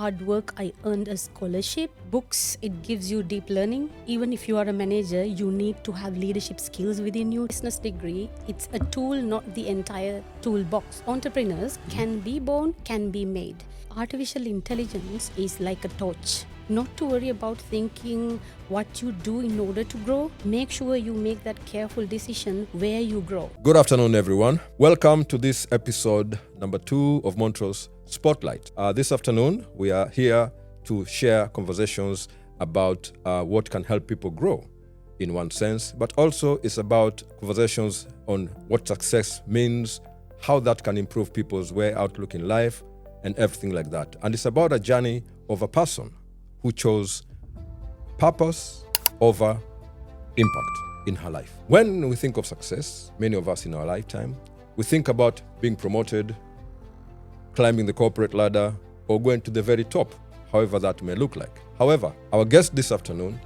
hard work, I earned a scholarship. Books, it gives you deep learning. Even if you are a manager, you need to have leadership skills within you. Business degree, it's a tool, not the entire toolbox. Entrepreneurs can be born, can be made. Artificial intelligence is like a torch. Not to worry about thinking what you do in order to grow. Make sure you make that careful decision where you grow. Good afternoon, everyone. Welcome to this episode number 2 of Mont Rose Spotlight. This afternoon, we are here to share conversations about what can help people grow in one sense, but also it's about conversations on what success means, how that can improve people's way outlook in life, and everything like that. And it's about a journey of a person who chose purpose over impact in her life. When we think of success, many of us in our lifetime, we think about being promoted, climbing the corporate ladder, or going to the very top, however that may look like. However, our guest this afternoon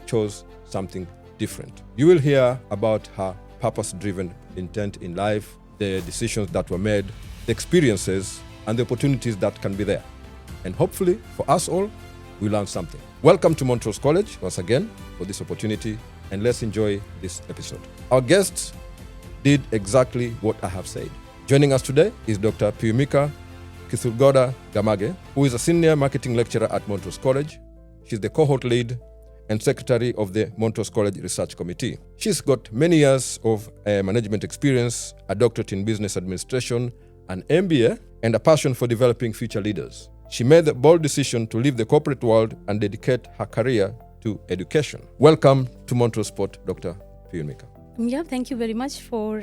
chose something different. You will hear about her purpose-driven intent in life, the decisions that were made, the experiences, and the opportunities that can be there. And hopefully, for us all, we learn something. Welcome to Mont Rose College once again for this opportunity, and let's enjoy this episode. Our guest did exactly what I have said. Joining us today is Dr. Piyumika Gamage, who is a senior marketing lecturer at Mont Rose College. She's the cohort lead and secretary of the Mont Rose College Research Committee. She's got many years of management experience, a doctorate in business administration, an MBA, and a passion for developing future leaders. She made the bold decision to leave the corporate world and dedicate her career to education. Welcome to Mont Rose Spot, Dr. Piyumika. Yeah, thank you very much for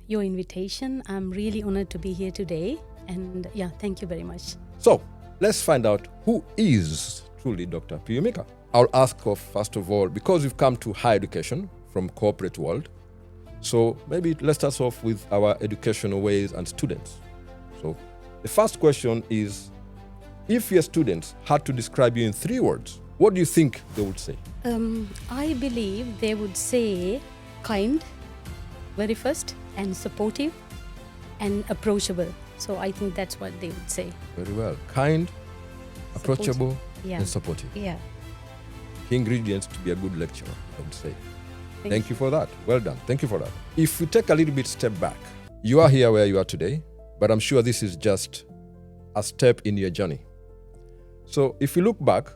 your invitation. I'm really honored to be here today. And yeah, thank you very much. So, let's find out who is truly Dr. Piyumika. I'll ask of, first of all, because we've come to higher education from corporate world, so maybe let's start off with our educational ways and students. So, the first question is, if your students had to describe you in 3 words, what do you think they would say? I believe they would say kind, very first, and supportive, and approachable. So I think that's what they would say. Very well. Kind, approachable, Yeah. and supportive. Yeah. Key ingredients to be a good lecturer, I would say. Thank you for that. Well done. Thank you for that. If we take a little bit step back, you are here where you are today, but I'm sure this is just a step in your journey. So if you look back,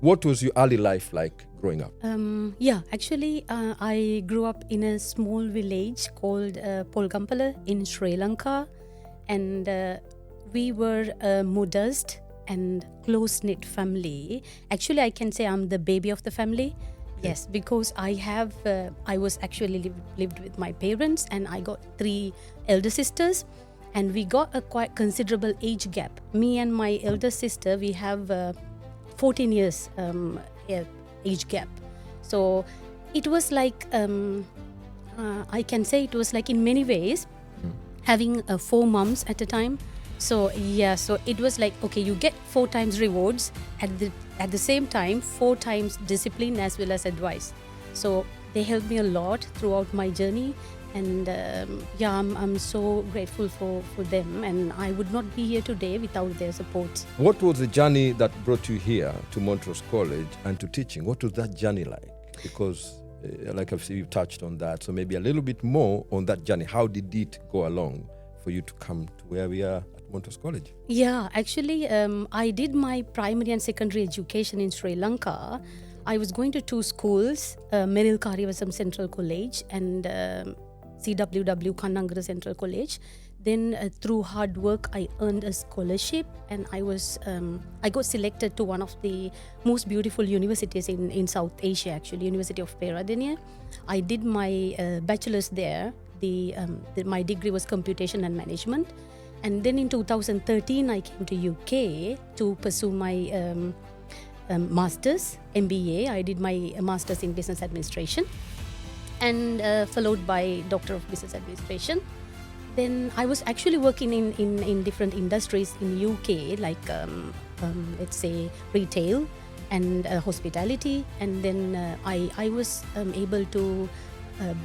what was your early life like growing up? Actually, I grew up in a small village called Polgampala in Sri Lanka, and we were a modest and close-knit family. Actually, I can say I'm the baby of the family. Okay. Yes, because I was actually lived with my parents, and I got 3 elder sisters. And we got a quite considerable age gap. Me and my elder sister, we have 14 years age gap. So it was like, I can say it was like in many ways, having 4 moms at a time. So yeah, so it was like, okay, you get 4 times rewards, at the same time, 4 times discipline as well as advice. So they helped me a lot throughout my journey. And I'm so grateful for them, and I would not be here today without their support. What was the journey that brought you here to Mont Rose College and to teaching? What was that journey like? Because like I've seen, you touched on that, so maybe a little bit more on that journey. How did it go along for you to come to where we are at Mont Rose College? Yeah, actually, I did my primary and secondary education in Sri Lanka. I was going to 2 schools, Meril Kariyavasam Central College and CWW Kannangara Central College. Then through hard work, I earned a scholarship, and I got selected to one of the most beautiful universities in South Asia, actually, University of Peradeniya. I did my bachelor's there. My degree was computation and management. And then in 2013, I came to UK to pursue my master's, MBA. I did my master's in business administration, and followed by Doctor of Business Administration. Then I was actually working in different industries in UK, like let's say retail and hospitality. And then I was able to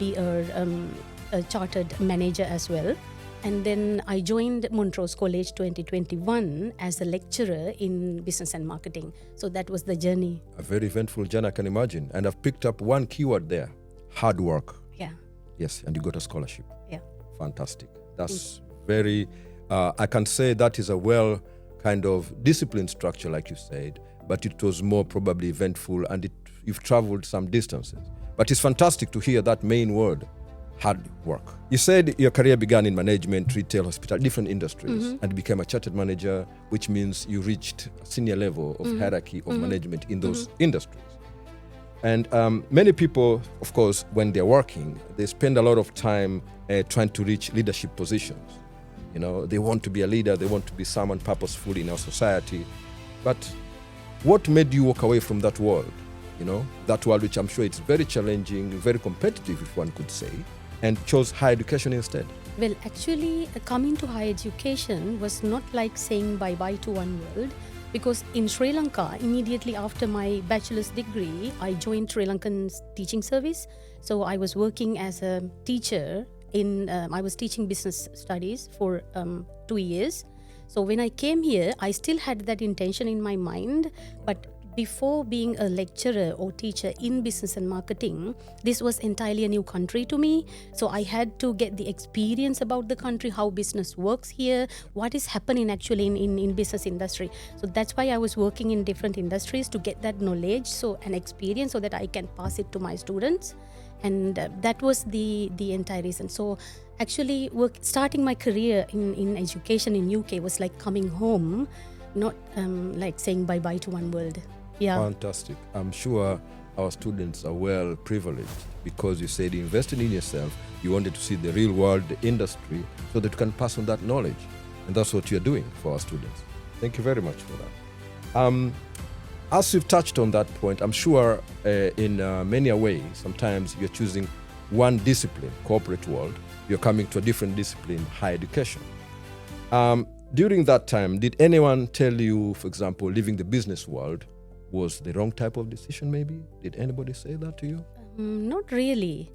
be a chartered manager as well. And then I joined Mont Rose College 2021 as a lecturer in business and marketing. So that was the journey. A very eventful journey, I can imagine. And I've picked up one keyword there: hard work. Yeah. Yes, and you got a scholarship. Yeah. Fantastic. That's very, I can say that is a well kind of disciplined structure, like you said, but it was more probably eventful, and you've traveled some distances. But it's fantastic to hear that main word, hard work. You said your career began in management, retail, hospital, different industries, and became a chartered manager, which means you reached a senior level of hierarchy of management in those industries. And many people, of course, when they're working, they spend a lot of time trying to reach leadership positions. You know, they want to be a leader, they want to be someone purposeful in our society. But what made you walk away from that world? You know, that world which I'm sure it's very challenging, very competitive, if one could say, and chose higher education instead? Well, actually, coming to higher education was not like saying bye-bye to one world, because in Sri Lanka, immediately after my bachelor's degree, I joined Sri Lankan teaching service. So I was working as a teacher I was teaching business studies for 2 years. So when I came here, I still had that intention in my mind, but before being a lecturer or teacher in business and marketing, this was entirely a new country to me. So I had to get the experience about the country, how business works here, what is happening actually in business industry. So that's why I was working in different industries to get that knowledge and experience so that I can pass it to my students. And that was the entire reason. So actually starting my career in education in UK was like coming home, not like saying bye-bye to one world. Yeah. Fantastic. I'm sure our students are well privileged because you said you invested in yourself, you wanted to see the real world, the industry, so that you can pass on that knowledge. And that's what you're doing for our students. Thank you very much for that. As you've touched on that point, I'm sure in many a way, sometimes you're choosing one discipline, corporate world, you're coming to a different discipline, higher education. During that time, did anyone tell you, for example, leaving the business world was the wrong type of decision maybe? Did anybody say that to you? Not really.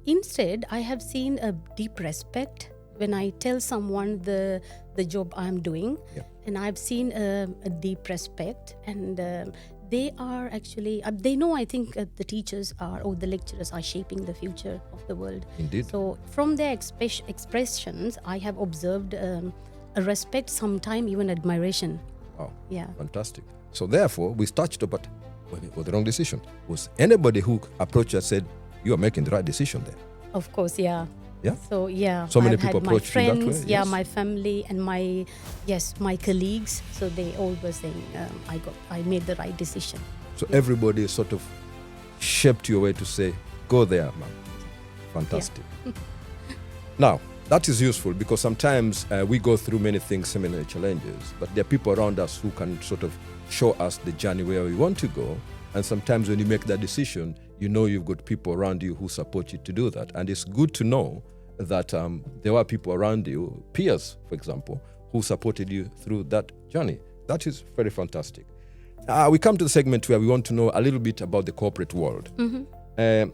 Instead, I have seen a deep respect when I tell someone the job I'm doing. Yeah. And I've seen a deep respect, and they are actually, they know, I think the teachers or the lecturers are shaping the future of the world. Indeed. So from their expressions, I have observed a respect, sometimes even admiration. Wow. Yeah. Fantastic. So therefore, we touched up, but it was the wrong decision. Was anybody who approached you and said, you are making the right decision there? Of course, yeah. Yeah? So yeah, So many I've people had my approach you that friends, way, yeah, yes. my family and my colleagues. So they all were saying I made the right decision. So everybody sort of shaped your way to say, go there, man. Fantastic. Yeah. Now, that is useful because sometimes we go through many things, so many challenges, but there are people around us who can sort of show us the journey where we want to go. And sometimes when you make that decision, you know you've got people around you who support you to do that. And it's good to know that there are people around you, peers, for example, who supported you through that journey. That is very fantastic. We come to the segment where we want to know a little bit about the corporate world. Mm-hmm.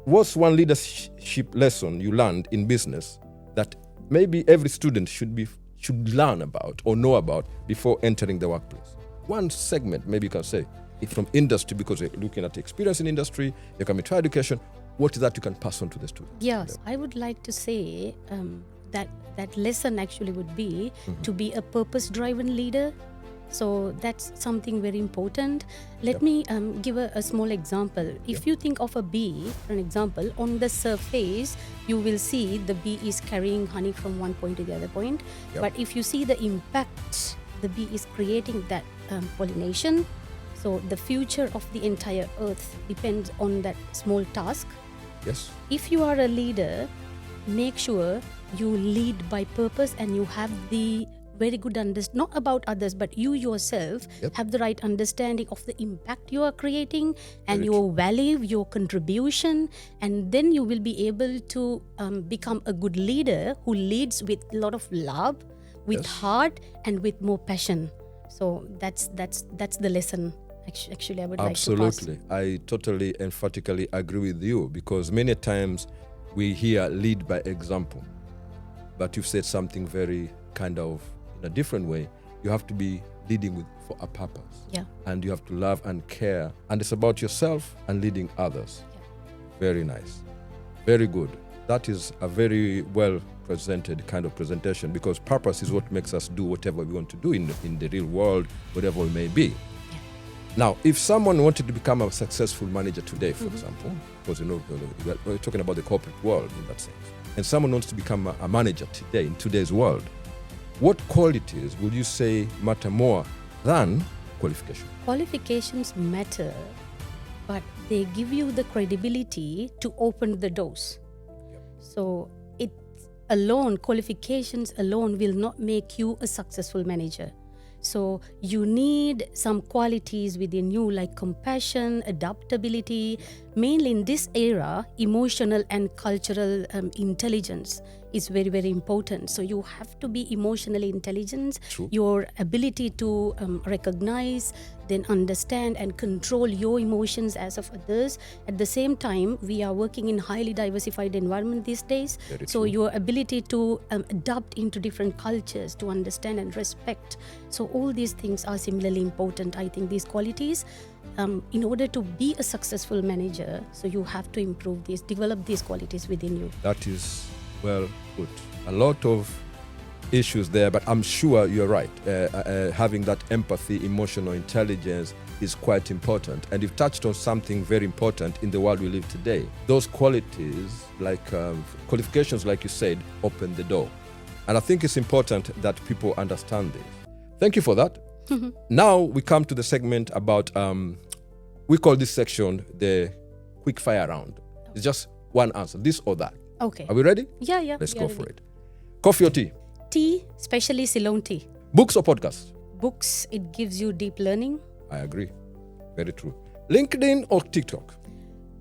What's one leadership lesson you learned in business that maybe every student should learn about or know about before entering the workplace? One segment, maybe you can say, from industry, because you're looking at experience in industry, you're coming to education. What is that you can pass on to the students? Yes, I would like to say that lesson actually would be to be a purpose-driven leader. So that's something very important. Let me give a small example. If you think of a bee, for an example, on the surface, you will see the bee is carrying honey from one point to the other point. But if you see the impact the bee is creating, that pollination, so the future of the entire earth depends on that small task. Yes. If you are a leader, make sure you lead by purpose and you have the very good understanding, not about others, but you yourself have the right understanding of the impact you are creating and your value, your contribution, and then you will be able to become a good leader who leads with a lot of love, with heart, and with more passion. So that's the lesson. Actually, I would like to pass. Absolutely. I totally emphatically agree with you because many times we hear lead by example. but you've said something very kind of in a different way. You have to be leading for a purpose. Yeah. And you have to love and care. And it's about yourself and leading others. Yeah. Very nice. Very good. That is a very well presented kind of presentation, because purpose is what makes us do whatever we want to do in the real world, whatever we may be. Yeah. Now, if someone wanted to become a successful manager today, for example, because we're talking about the corporate world in that sense, and someone wants to become a manager today, in today's world, what qualities would you say matter more than qualification? Qualifications matter, but they give you the credibility to open the doors. So qualifications alone will not make you a successful manager. So you need some qualities within you like compassion, adaptability. Mainly in this era, emotional and cultural intelligence is very, very important. So you have to be emotionally intelligent. True. Your ability to recognize, then understand and control your emotions as of others. At the same time, we are working in highly diversified environment these days. Very So true. your ability to adapt into different cultures, to understand and respect. So all these things are similarly important. I think these qualities, in order to be a successful manager, so you have to improve these, develop these qualities within you. That is well put. A lot of issues there, but I'm sure you're right. Having that empathy, emotional intelligence is quite important. And you've touched on something very important in the world we live today. Those qualities, like qualifications, like you said, open the door. And I think it's important that people understand this. Thank you for that. Now we come to the segment about, we call this section the quick fire round. It's just one answer, this or that. Okay. Are we ready? Yeah. Let's we go are for ready. it. Coffee or tea? Tea, especially Ceylon tea. Books or podcasts? Books, it gives you deep learning. I agree. Very true. LinkedIn or TikTok?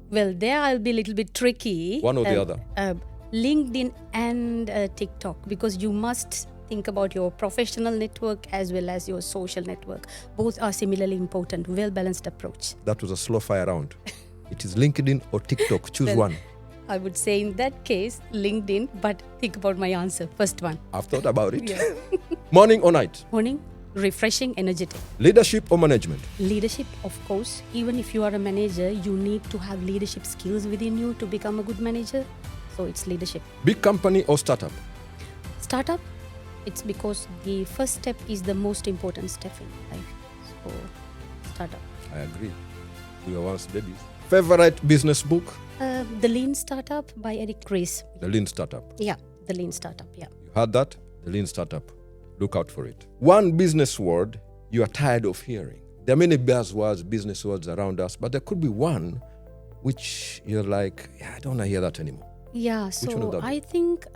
Well, there I'll be a little bit tricky. One or the other? LinkedIn and TikTok, because you must think about your professional network as well as your social network. Both are similarly important. Well-balanced approach. That was a slow fire round. It is LinkedIn or TikTok. Choose Well, one. I would say in that case, LinkedIn, but think about my answer. First one. I've thought about it. Yeah. Morning or night? Morning, refreshing, energetic. Leadership or management? Leadership, of course. Even if you are a manager, you need to have leadership skills within you to become a good manager. So it's leadership. Big company or startup? Startup, it's because the first step is the most important step in life. So startup. I agree. We were once babies. Favorite business book? The Lean Startup by Eric Ries. The Lean Startup. Yeah, The Lean Startup, yeah. You heard that? The Lean Startup. Look out for it. One business word you are tired of hearing. There are many buzzwords, business words around us, but there could be one which you're like, I don't want to hear that anymore. Yeah, one would so that be? I think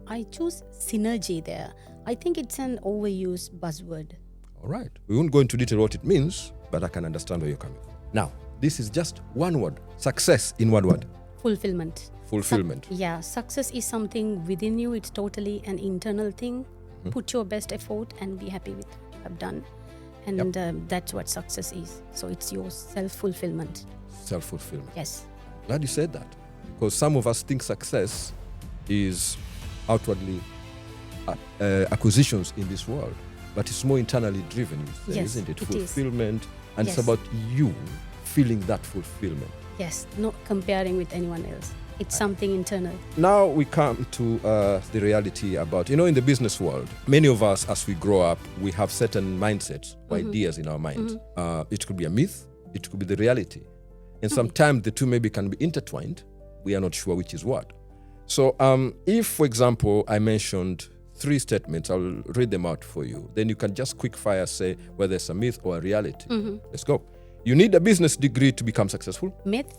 I choose synergy there. I think it's an overused buzzword. All right. We won't go into detail what it means, but I can understand where you're coming from. Now, this is just one word. Success in one word. Fulfillment. Fulfillment. Success is something within you. It's totally an internal thing. Put your best effort and be happy with what you have done. And that's what success is. So it's your self-fulfillment. Self-fulfillment. Yes. Glad you said that. Because some of us think success is outwardly acquisitions in this world. But it's more internally driven, you say, Yes, isn't it? it is. Fulfillment. And it's Yes. about you feeling that fulfillment. Yes, not comparing with anyone else. It's something internal. Now we come to the reality about, in the business world, many of us, as we grow up, we have certain mindsets or ideas in our mind. It could be a myth, it could be the reality. And sometimes the two maybe can be intertwined. We are not sure which is what. So if, for example, I mentioned 3 statements, I'll read them out for you. Then you can just quick fire say whether it's a myth or a reality. Let's go. You need a business degree to become successful. Myth,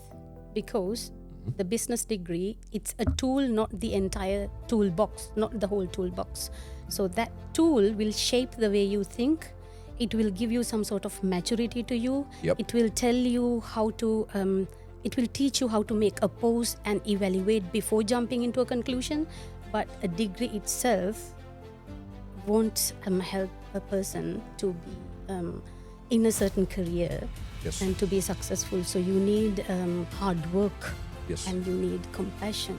because the business degree, it's a tool, not the entire toolbox, not the whole toolbox. So that tool will shape the way you think. It will give you some sort of maturity to you. Yep. It will tell you how to, it will teach you how to make a pause and evaluate before jumping into a conclusion. But a degree itself won't help a person to be in a certain career Yes. and to be successful. So you need hard work. Yes. And you need compassion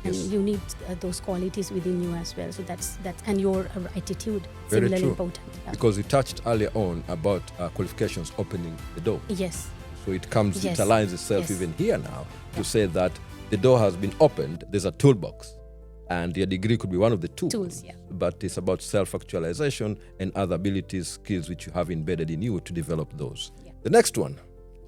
and Yes. you need those qualities within you as well. So that's and your attitude Very similarly true. important. Yeah. Because you touched earlier on about qualifications opening the door. Yes. So it comes, Yes. it aligns itself Yes. even here now to say that the door has been opened, there's a toolbox. And your degree could be one of the tools. Yeah. But it's about self-actualization and other abilities, skills which you have embedded in you to develop those. Yeah. The next one,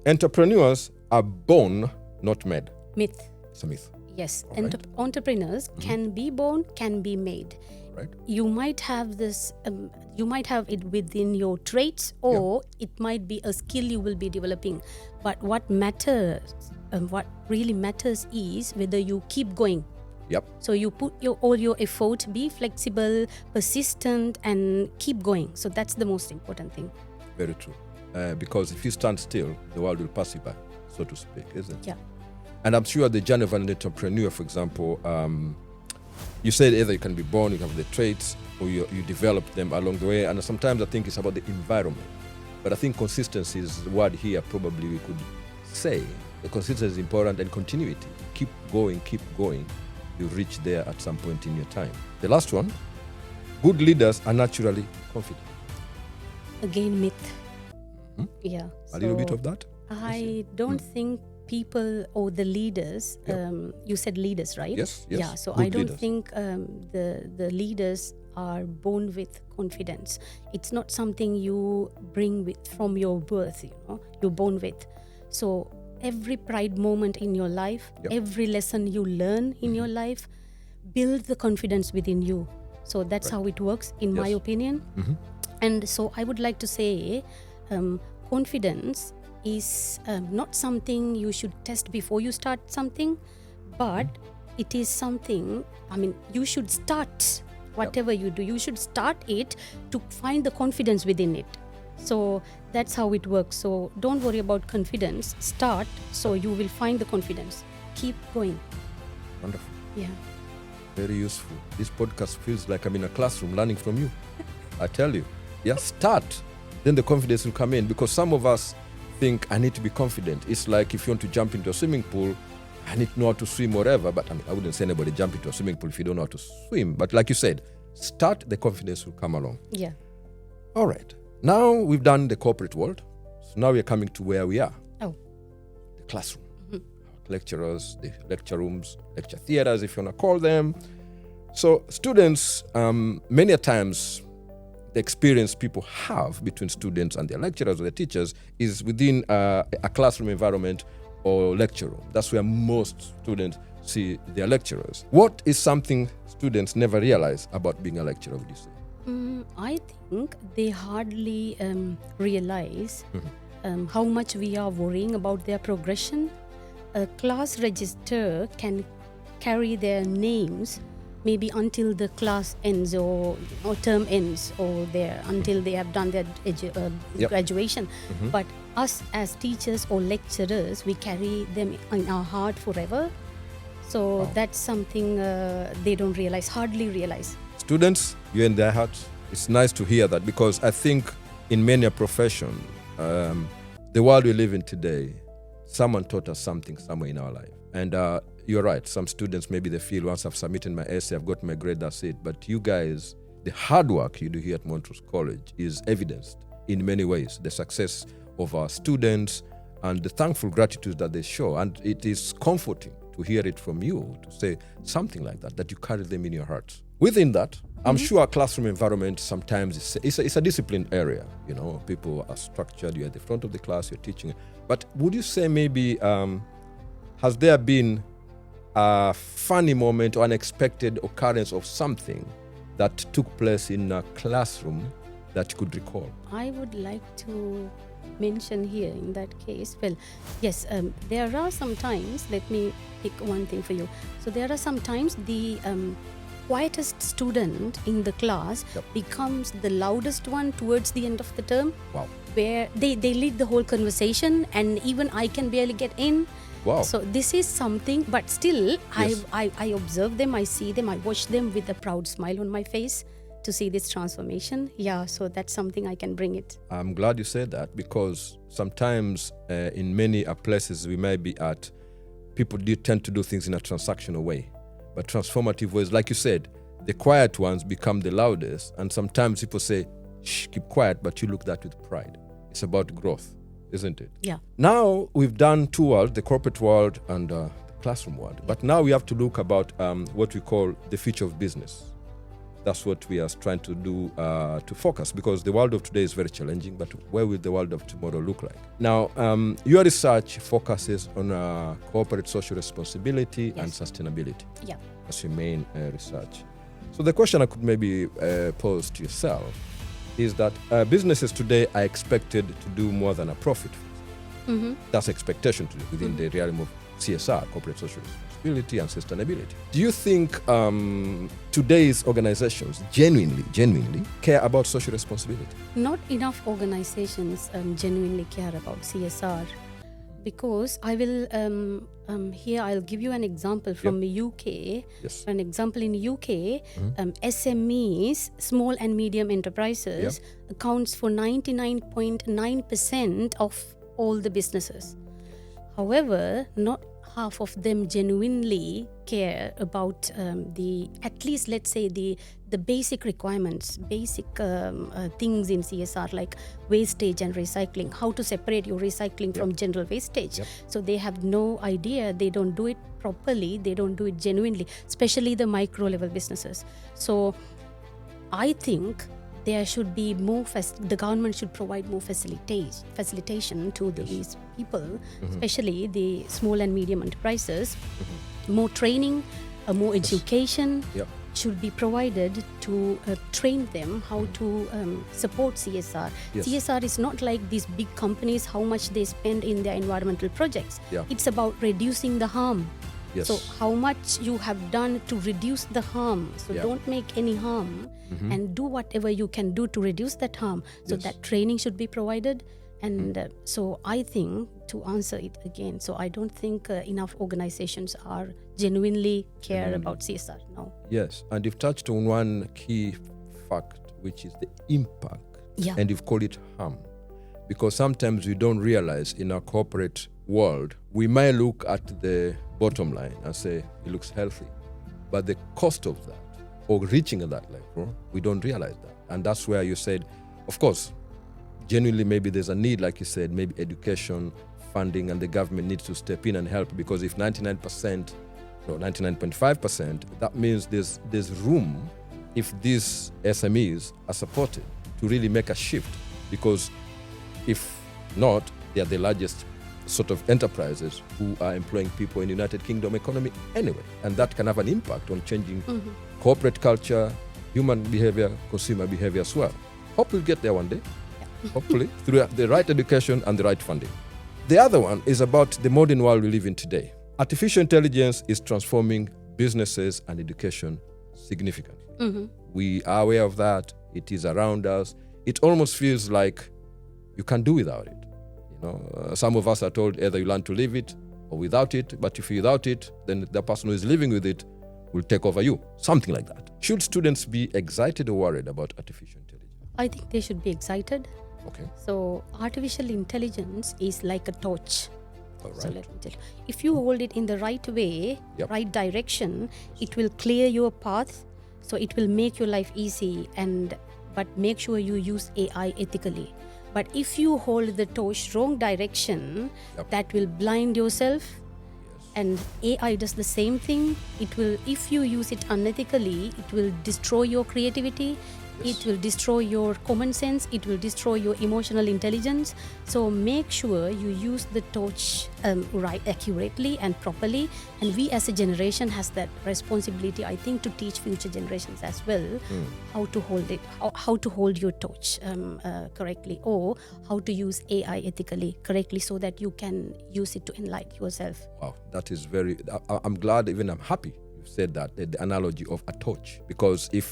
entrepreneurs are born, not made. Myth. It's a myth, Yes. All right. Entrepreneurs can be born, can be made. right? You might have this, you might have it within your traits, or it might be a skill you will be developing. But what matters, what really matters is whether you keep going. Yep. So you put all your effort, be flexible, persistent, and keep going. So that's the most important thing. Very true. Because if you stand still, the world will pass you by, so to speak, isn't it? Yeah. And I'm sure the journey of an entrepreneur, for example, you said either you can be born, you have the traits, or you develop them along the way. And sometimes I think it's about the environment. But I think consistency is the word here probably we could say. The consistency is important, and continuity. Keep going, you reach there at some point in your time. The last one, good leaders are naturally confident. Again, myth. Mhm. Yeah. A little bit So of that? I don't think people or the leaders, Yeah. you said leaders, right? Yes. Yeah, so Good I don't leaders. think the leaders are born with confidence. It's not something you bring with from your birth, you're born with. So every pride moment in your life, Yep. every lesson you learn in your life, build the confidence within you. So that's Right. how it works, in my Yes. opinion. Mhm. And so I would like to say, confidence is not something you should test before you start something, but it is something, you should start whatever you do. You should start it to find the confidence within it. So that's how it works. So don't worry about confidence. Start, so you will find the confidence. Keep going. Wonderful. Yeah. Very useful. This podcast feels like I'm in a classroom learning from you. I tell you. Yeah, start. Then the confidence will come in, because some of us think I need to be confident. It's like if you want to jump into a swimming pool, I need to know how to swim, whatever. But I wouldn't say anybody jump into a swimming pool if you don't know how to swim. But like you said, start, the confidence will come along. Yeah. All right. Now we've done the corporate world. So now we're coming to where we are. Oh. The classroom. Lecturers, the lecture rooms, lecture theaters, if you want to call them. So students, many a times, the experience people have between students and their lecturers or their teachers is within a classroom environment or lecture room. That's where most students see their lecturers. What is something students never realize about being a lecturer, would you say? I think they hardly realize how much we are worrying about their progression. A class register can carry their names maybe until the class ends or term ends, or until they have done their graduation. But us as teachers or lecturers, we carry them in our heart forever. So that's something they don't realize, hardly realize. Students, you're in their hearts. It's nice to hear that, because I think in many a profession, the world we live in today, someone taught us something somewhere in our life. And you're right, some students, maybe they feel once I've submitted my essay, I've got my grade, that's it. But you guys, the hard work you do here at Mont Rose College is evidenced in many ways. The success of our students and the thankful gratitude that they show. And it is comforting to hear it from you, to say something like that you carry them in your hearts. Within that, I'm sure a classroom environment sometimes it's a disciplined area. People are structured, you're at the front of the class, you're teaching. But would you say maybe, has there been a funny moment or unexpected occurrence of something that took place in a classroom that you could recall? I would like to mention here in that case, well, yes, there are some times, let me pick one thing for you. So there are some times the quietest student in the class becomes the loudest one towards the end of the term. Wow. Where they lead the whole conversation, and even I can barely get in. Wow. So this is something, but still Yes. I observe them, I see them, I watch them with a proud smile on my face to see this transformation. Yeah, so that's something I can bring it. I'm glad you said that, because sometimes in many places we might be at, people do tend to do things in a transactional way. but transformative ways. Like you said, the quiet ones become the loudest, and sometimes people say, shh, keep quiet, but you look at that with pride. It's about growth, isn't it? Yeah. Now we've done two worlds, the corporate world and the classroom world. But now we have to look about what we call the future of business. That's what we are trying to do to focus, because the world of today is very challenging, but where will the world of tomorrow look like? Now, your research focuses on corporate social responsibility and sustainability as your main research. So the question I could maybe pose to yourself is that businesses today are expected to do more than a profit. That's expectation today within the realm of CSR, corporate social responsibility and sustainability. Do you think today's organizations genuinely care about social responsibility? Not enough organizations genuinely care about CSR, because I will here I'll give you an example from the UK. Yes. For an example, in UK, SMEs, small and medium enterprises, accounts for 99.9% of all the businesses. However, not half of them genuinely care about at least let's say the basic requirements, basic things in CSR, like wastage and recycling, how to separate your recycling from general wastage. So they have no idea, they don't do it properly, they don't do it genuinely, especially the micro level businesses. So I think there should be more, the government should provide more facilitation to these people, especially the small and medium enterprises. More training, more education should be provided to train them how to support CSR. CSR is not like these big companies, how much they spend in their environmental projects. It's about reducing the harm. So how much you have done to reduce the harm. So don't make any harm and do whatever you can do to reduce that harm. So that training should be provided. And so I think, to answer it again, so I don't think enough organizations are genuinely care about CSR. No. Yes, and you've touched on one key fact, which is the impact. And you've called it harm. Because sometimes we don't realize in our corporate world, we might look at the bottom line and say it looks healthy, but the cost of that or reaching at that level, we don't realize that. And that's where you said, of course, genuinely maybe there's a need, like you said, maybe education, funding, and the government needs to step in and help, because if 99.5%, that means there's room, if these SMEs are supported, to really make a shift, because if not, they are the largest sort of enterprises who are employing people in the United Kingdom economy anyway, and that can have an impact on changing corporate culture, human behavior, consumer behavior as well. Hope we'll get there one day, hopefully, through the right education and the right funding. The other one is about the modern world we live in today. Artificial intelligence is transforming businesses and education significantly. We are aware of that. It is around us. It almost feels like you can't do without it. Some of us are told either you learn to live it or without it, but if you're without it, then the person who is living with it will take over you, something like that. Should students be excited or worried about artificial intelligence? I think they should be excited. Okay. So artificial intelligence is like a torch. All right. So let me tell you, if you hold it in the right way, right direction, it will clear your path. So it will make your life easy, but make sure you use AI ethically. But if you hold the torch wrong direction, that will blind yourself. And AI does the same thing. It will, if you use it unethically, it will destroy your creativity. It will destroy your common sense. It will destroy your emotional intelligence. So make sure you use the torch right, accurately and properly. And we as a generation has that responsibility, I think, to teach future generations as well how to hold it, how to hold your torch correctly, or how to use AI ethically correctly, so that you can use it to enlighten yourself. Wow, that is very, I'm glad, even I'm happy you said that, the analogy of a torch, because you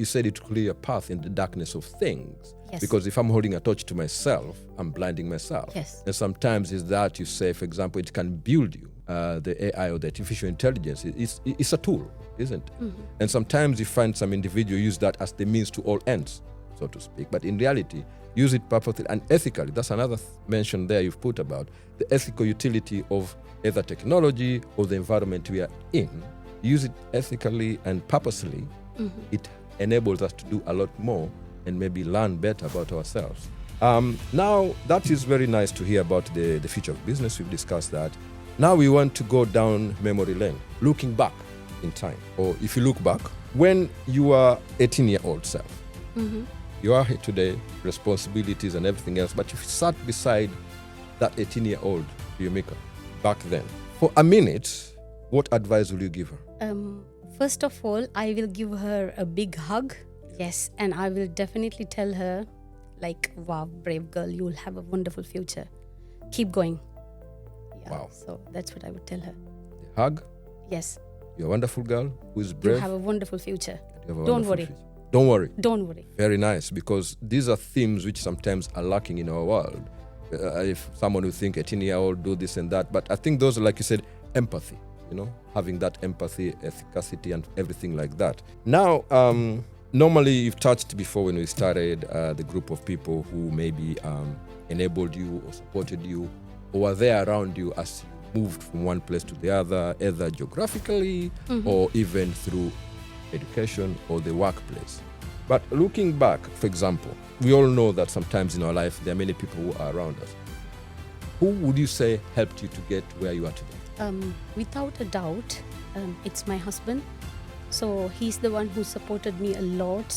said it will clear a path in the darkness of things. Because if I'm holding a torch to myself, I'm blinding myself. And sometimes is that you say, for example, it can build you. The AI or the artificial intelligence, it's a tool, isn't it? And sometimes you find some individual use that as the means to all ends, so to speak. But in reality, use it purposely and ethically. That's another mention there you've put about the ethical utility of either technology or the environment we are in, use it ethically and purposely, it enables us to do a lot more and maybe learn better about ourselves. Now, that is very nice to hear about the future of business. We've discussed that. Now we want to go down memory lane, looking back in time. Or if you look back, when you are 18-year-old self, you are here today, responsibilities and everything else, but if you sat beside that 18-year-old Piyumika back then, for a minute, what advice will you give her? First of all, I will give her a big hug. Yes, and I will definitely tell her, like, wow, brave girl, you will have a wonderful future. Keep going. Yeah, Wow. So that's what I would tell her. The hug. Yes. You're a wonderful girl who is brave. You have a wonderful future. You have a Don't wonderful worry. future. Don't worry. Don't worry. Very nice, because these are themes which sometimes are lacking in our world. If someone will think 18-year-old do this and that, but I think those are, like you said, empathy, having that empathy, efficacy and everything like that. Now, normally you've touched before when we started the group of people who maybe enabled you or supported you or were there around you as you moved from one place to the other, either geographically or even through education or the workplace. But looking back, for example, we all know that sometimes in our life there are many people who are around us. Who would you say helped you to get where you are today? Without a doubt, it's my husband. So he's the one who supported me a lot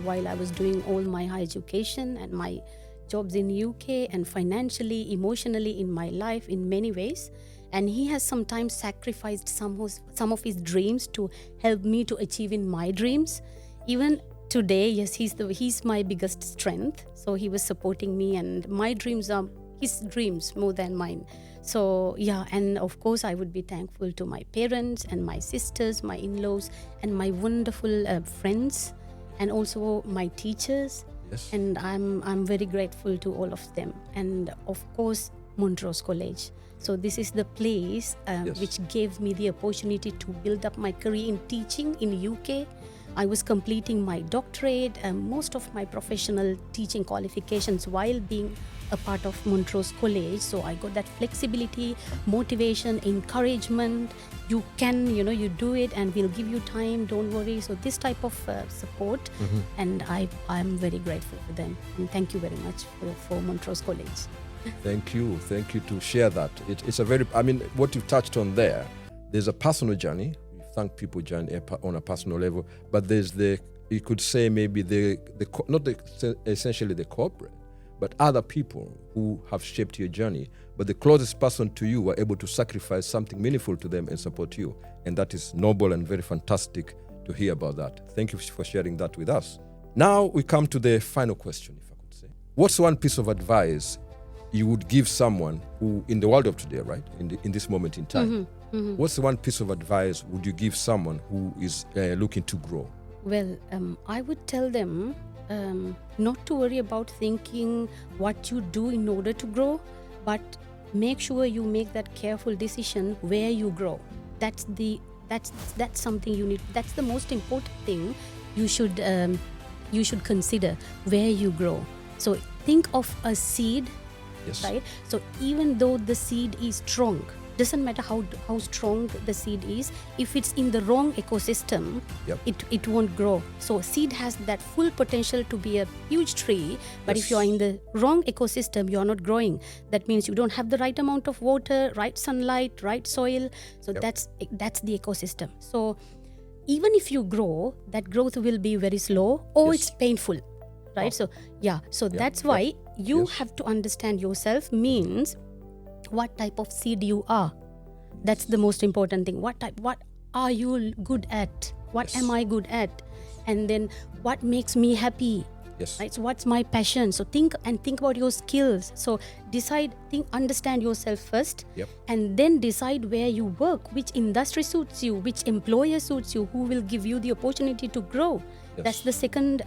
while I was doing all my higher education and my jobs in UK, and financially, emotionally in my life in many ways. And he has sometimes sacrificed some of his dreams to help me to achieve in my dreams. Even today, yes, he's my biggest strength. So he was supporting me, and my dreams are his dreams more than mine. So yeah, and of course I would be thankful to my parents and my sisters, my in-laws, and my wonderful friends, and also my teachers. Yes. And I'm very grateful to all of them, and of course Mont Rose College. So this is the place which gave me the opportunity to build up my career in teaching in UK. I was completing my doctorate and most of my professional teaching qualifications while being a part of Mont Rose College. So I got that flexibility, motivation, encouragement. You can, you do it, and we'll give you time, don't worry. So this type of support, and I'm very grateful for them. And thank you very much for Mont Rose College. Thank you to share that. It's a very, what you touched on there, there's a personal journey. You thank people journey on a personal level, but there's you could say maybe essentially the corporate, but other people who have shaped your journey, but the closest person to you were able to sacrifice something meaningful to them and support you. And that is noble and very fantastic to hear about that. Thank you for sharing that with us. Now we come to the final question, if I could say. What's one piece of advice you would give someone who, in the world of today, right, in this moment in time, what's the one piece of advice would you give someone who is looking to grow? Well, I would tell them not to worry about thinking what you do in order to grow, but make sure you make that careful decision where you grow. That's something you need. That's the most important thing you should consider, where you grow. So think of a seed. Yes. Right? So even though the seed is strong, doesn't matter how strong the seed is, if it's in the wrong ecosystem, it won't grow. So seed has that full potential to be a huge tree, but if you're in the wrong ecosystem, you're not growing. That means you don't have the right amount of water, right sunlight, right soil. So that's the ecosystem. So even if you grow, that growth will be very slow or it's painful. Right? So that's why you have to understand yourself, means what type of seed you are. That's the most important thing. What are you good at? What am I good at? And then what makes me happy? Yes. Right? So what's my passion? So think about your skills. So understand yourself first, and then decide where you work, which industry suits you, which employer suits you, who will give you the opportunity to grow. Yes. That's the second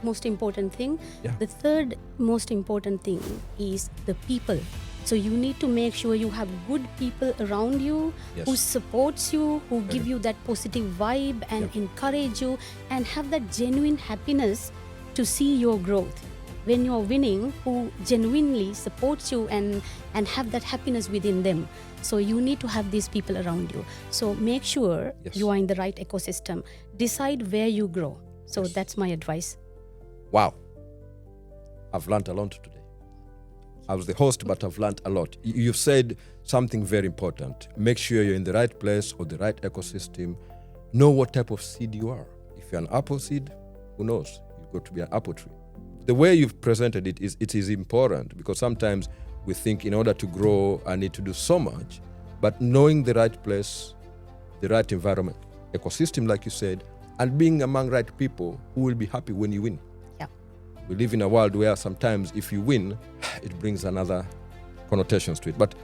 most important thing. The third most important thing is the people. So you need to make sure you have good people around you who supports you, who give you that positive vibe and encourage you, and have that genuine happiness to see your growth. When you're winning, who genuinely supports you and have that happiness within them. So you need to have these people around you. So make sure Yes. you are in the right ecosystem. Decide where you grow. So that's my advice. Wow. I've learned a lot today. I was the host, but I've learned a lot. You've said something very important. Make sure you're in the right place or the right ecosystem. Know what type of seed you are. If you're an apple seed, who knows? You've got to be an apple tree. The way you've presented it is important, because sometimes we think in order to grow, I need to do so much. But knowing the right place, the right environment, ecosystem, like you said, and being among right people who will be happy when you win. Yeah. We live in a world where sometimes if you win, it brings another connotations to it. But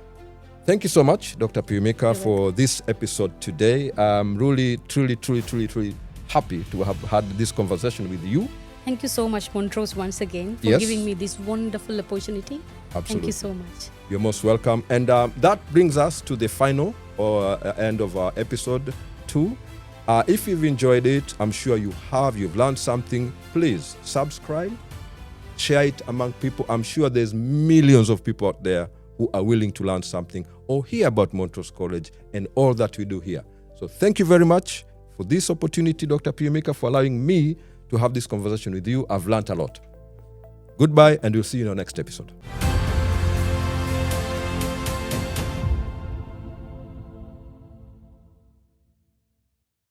thank you so much, Dr. Piyumika, for this episode today. I'm really, truly happy to have had this conversation with you. Thank you so much, Mont Rose, once again, for Yes. giving me this wonderful opportunity. Absolutely. Thank you so much. You're most welcome. And that brings us to the final or end of our episode 2. If you've enjoyed it, I'm sure you have. You've learned something. Please subscribe, share it among people. I'm sure there's millions of people out there who are willing to learn something or hear about Mont Rose College and all that we do here. So thank you very much for this opportunity, Dr. Piyumika, for allowing me to have this conversation with you. I've learned a lot. Goodbye, and we'll see you in our next episode.